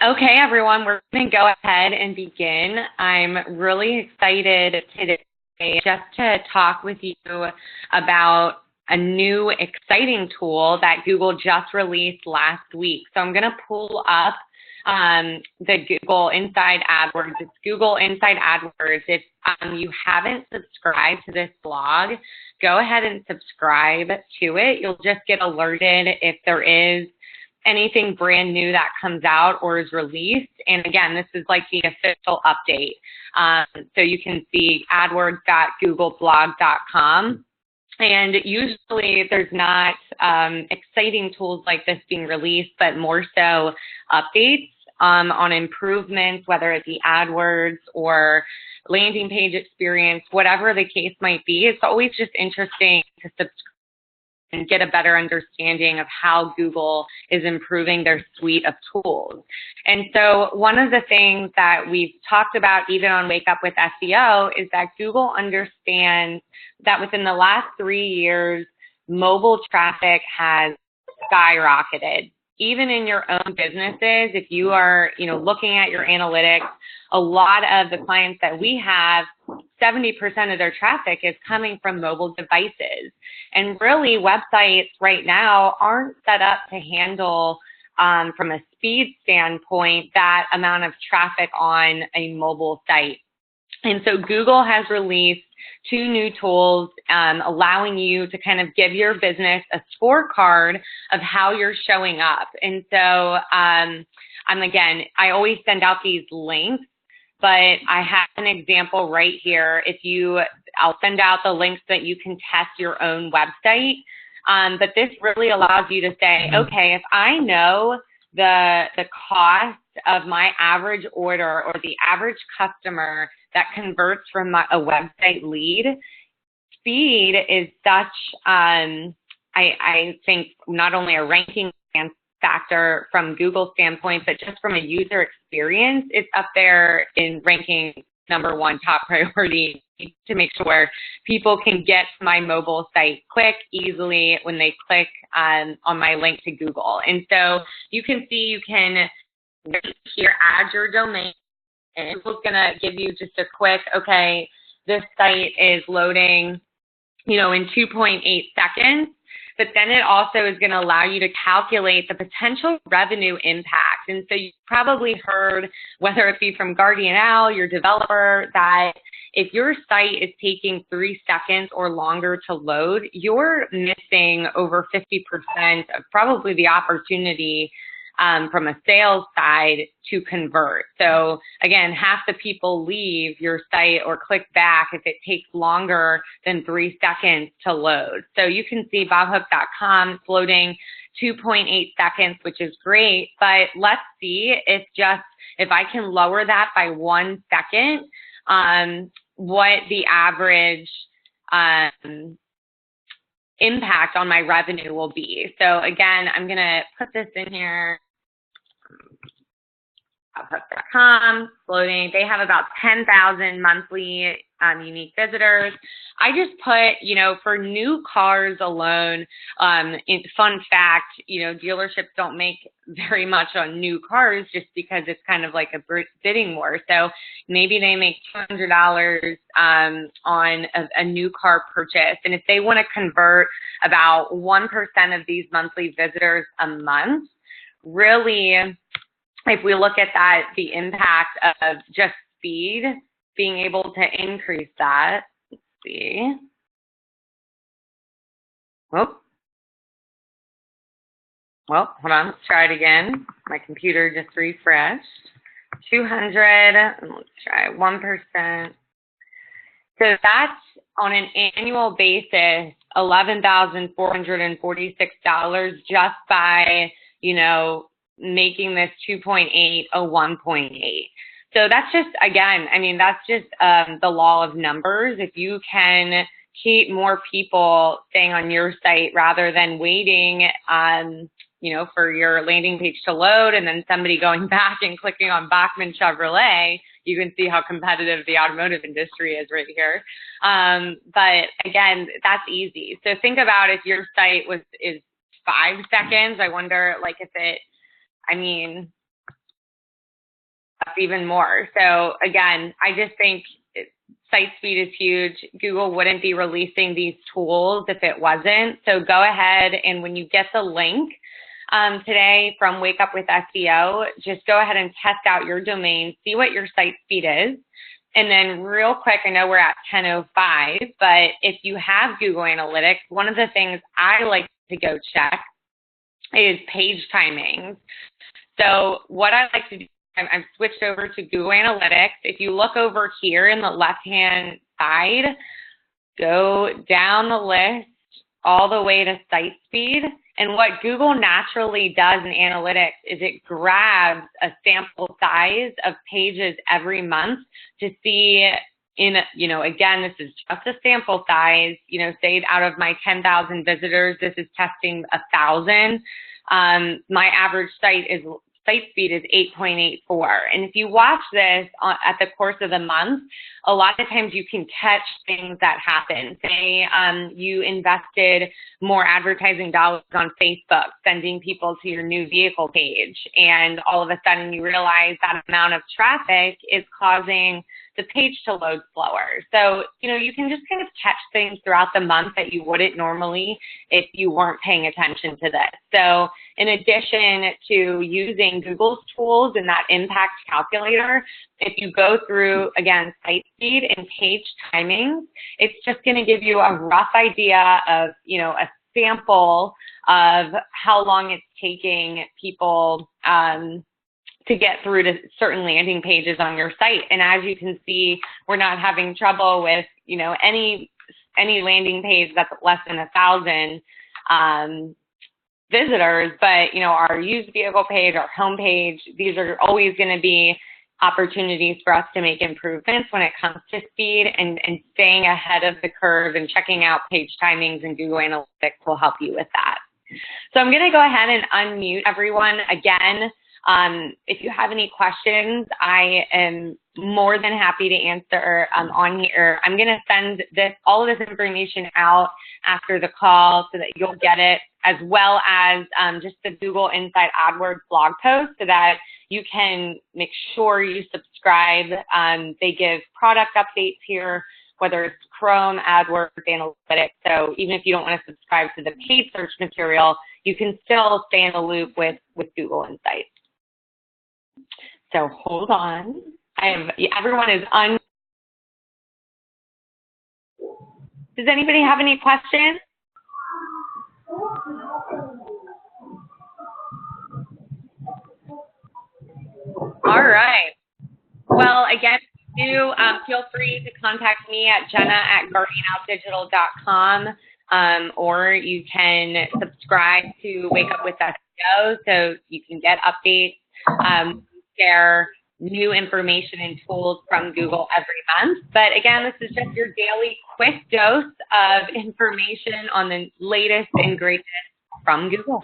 Okay, everyone, we're going to go ahead and begin. I'm really excited today just to talk with you about a new exciting tool that Google just released last week. So I'm going to pull up the Google Inside AdWords. It's Google Inside AdWords. If you haven't subscribed to this blog, go ahead and subscribe to it. You'll just get alerted if there is anything brand new that comes out or is released. And again, this is like the official update. So you can see adwords.googleblog.com. And usually there's not exciting tools like this being released, but more so updates on improvements, whether it be AdWords or landing page experience, whatever the case might be. It's always just interesting to subscribe and get a better understanding of how Google is improving their suite of tools. And so one of the things that we've talked about even on Wake Up with SEO is that Google understands that within the last 3 years, mobile traffic has skyrocketed. Even in your own businesses, if you are, looking at your analytics, a lot of the clients that we have, 70% of their traffic is coming from mobile devices. And really, websites right now aren't set up to handle, from a speed standpoint, that amount of traffic on a mobile site. And so Google has released 2 new tools allowing you to kind of give your business a scorecard of how you're showing up. And so again, I always send out these links, but I have an example right here. I'll send out the links that you can test your own website. But this really allows you to say, okay, if I know the cost of my average order or the average customer that converts from a website lead, speed is such, I think, not only a ranking factor from Google's standpoint, but just from a user experience, it's up there in ranking #1 top priority to make sure people can get to my mobile site quick, easily when they click on my link to Google. And so you can see you can here add your domain. And Google's going to give you just a quick, okay, this site is loading, in 2.8 seconds. But then it also is going to allow you to calculate the potential revenue impact. And so you've probably heard, whether it be from Guardian Owl, your developer, that if your site is taking 3 seconds or longer to load, you're missing over 50% of probably the opportunity from a sales side to convert. So again, half the people leave your site or click back if it takes longer than 3 seconds to load. So you can see bobhook.com floating 2.8 seconds, which is great, but let's see if I can lower that by 1 second, what the average impact on my revenue will be. So again, I'm going to put this in here. Bobhook.com, floating. They have about 10,000 monthly unique visitors. I just put, for new cars alone, fun fact, dealerships don't make very much on new cars just because it's kind of like a bidding war. So maybe they make $200 on a new car purchase. And if they want to convert about 1% of these monthly visitors a month, really, if we look at that, the impact of just speed, being able to increase that. Let's see. Well, hold on, let's try it again. My computer just refreshed. 200, let's try 1%. So that's on an annual basis, $11,446 just by, making this 2.8 a 1.8. So that's just, again, that's just the law of numbers. If you can keep more people staying on your site rather than waiting for your landing page to load and then somebody going back and clicking on Bachman Chevrolet, you can see how competitive the automotive industry is right here. But again, that's easy. So think about if your site is 5 seconds. I wonder, if it, even more. So again, I just think site speed is huge. Google wouldn't be releasing these tools if it wasn't. So go ahead, and when you get the link today from Wake Up with SEO, just go ahead and test out your domain, see what your site speed is. And then real quick, I know we're at 10:05, but if you have Google Analytics, one of the things I like to go check is page timings. So what I like to do, I've switched over to Google Analytics. If you look over here in the left-hand side, go down the list all the way to site speed. And what Google naturally does in analytics is it grabs a sample size of pages every month to see again, this is just a sample size, say out of my 10,000 visitors, this is testing 1,000. My average site speed is 8.84. And if you watch this at the course of the month, a lot of times you can catch things that happen. Say you invested more advertising dollars on Facebook, sending people to your new vehicle page, and all of a sudden you realize that amount of traffic is causing the page to load slower. So, you can just kind of catch things throughout the month that you wouldn't normally if you weren't paying attention to this. So in addition to using Google's tools in that impact calculator, if you go through, again, site speed and page timing, it's just going to give you a rough idea of, a sample of how long it's taking people to get through to certain landing pages on your site. And as you can see, we're not having trouble with, any landing page that's less than 1,000 visitors, but, our used vehicle page, our home page, these are always going to be opportunities for us to make improvements when it comes to speed, and staying ahead of the curve and checking out page timings and Google Analytics will help you with that. So I'm going to go ahead and unmute everyone again. If you have any questions, I am more than happy to answer on here. I'm going to send all of this information out after the call so that you'll get it, as well as just the Google Inside AdWords blog post so that you can make sure you subscribe. They give product updates here, whether it's Chrome, AdWords, Analytics. So even if you don't want to subscribe to the paid search material, you can still stay in the loop with Google Insights. So hold on. Everyone is Does anybody have any questions? All right. Well, again, do feel free to contact me at jenna@guardianoutdigital.com, or you can subscribe to Wake Up with SEO so you can get updates. Share new information and tools from Google every month. But again, this is just your daily quick dose of information on the latest and greatest from Google.